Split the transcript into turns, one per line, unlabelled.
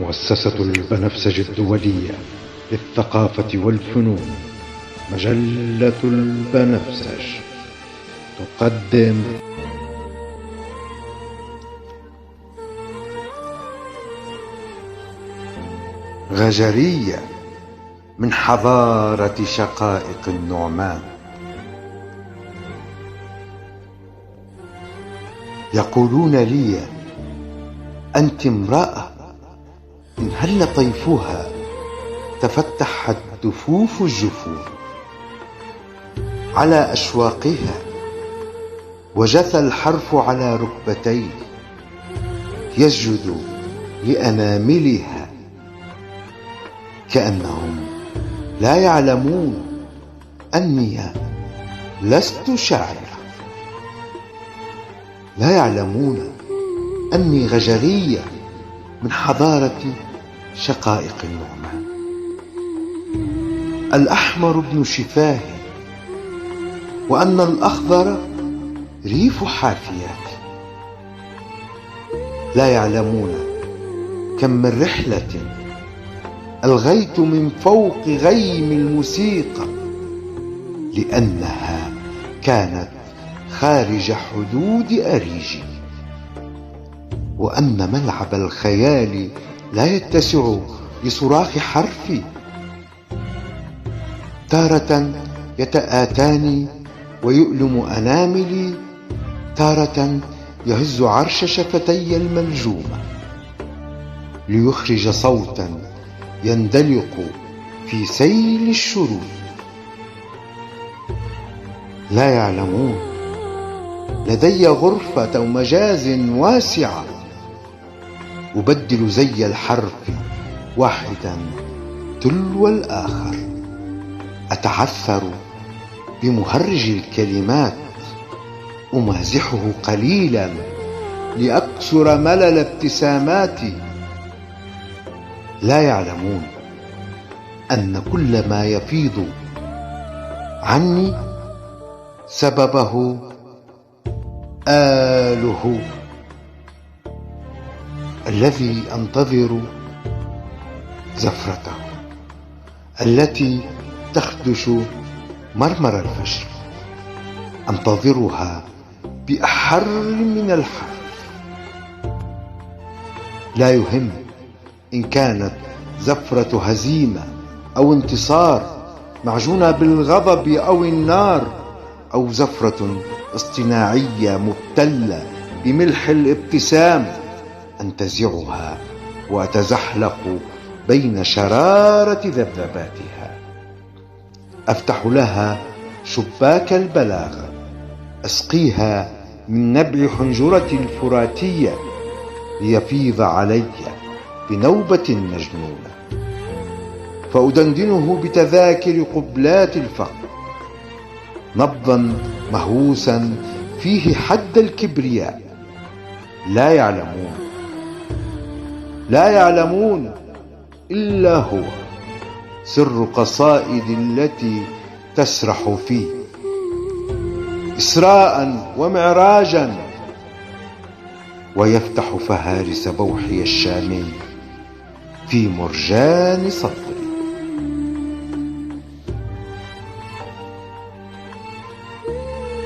مؤسسة البنفسجي الدولية للثقافة والفنون، مجلة البنفسج تقدم غجرية من حضارة شقائق النعمان. يقولون لي: أنت امرأة إن هل طيفها تفتحت دفوف الجفور على أشواقها، وجثى الحرف على ركبتيه يسجد لأناملها، كأنهم لا يعلمون أني لست شاعرة، لا يعلمون أني غجرية من حضارة شقائق النعمان. الأحمر ابن شفاه، وأن الأخضر ريف حافياتي. لا يعلمون كم من رحلة ألغيت من فوق غيم الموسيقى، لأنها كانت خارج حدود أريجي، وأن ملعب الخيال لا يتسع لصراخ حرفي. تارة يتآتاني ويؤلم أناملي، تارة يهز عرش شفتي الملجومة ليخرج صوتا يندلق في سيل الشرود. لا يعلمون لدي غرفة مجاز واسعة، أبدل زي الحرف واحدا تلو الآخر، أتعثر بمهرج الكلمات، أمازحه قليلا لأكسر ملل ابتساماتي. لا يعلمون أن كل ما يفيض عني سببه آله الذي أنتظر زفرته، التي تخدش مرمر الفجر، أنتظرها بأحر من الحر. لا يهم إن كانت زفرة هزيمة أو انتصار، معجونة بالغضب أو النار، أو زفرة اصطناعية مبتلة بملح الابتسام، أنتزعها وأتزحلق بين شرارة ذبذباتها. أفتح لها شباك البلاغة، أسقيها من نبع حنجرة الفراتية ليفيض علي بنوبة مجنونة، فأدندنه بتذاكر قبلات الفقر، نبضا مهووسا فيه حد الكبرياء. لا يعلمون، لا يعلمون إلا هو سر قصائدي التي تسرح فيه إسراء ومعراجا، ويفتح فهارس بوحي الشامي في مرجان صدري.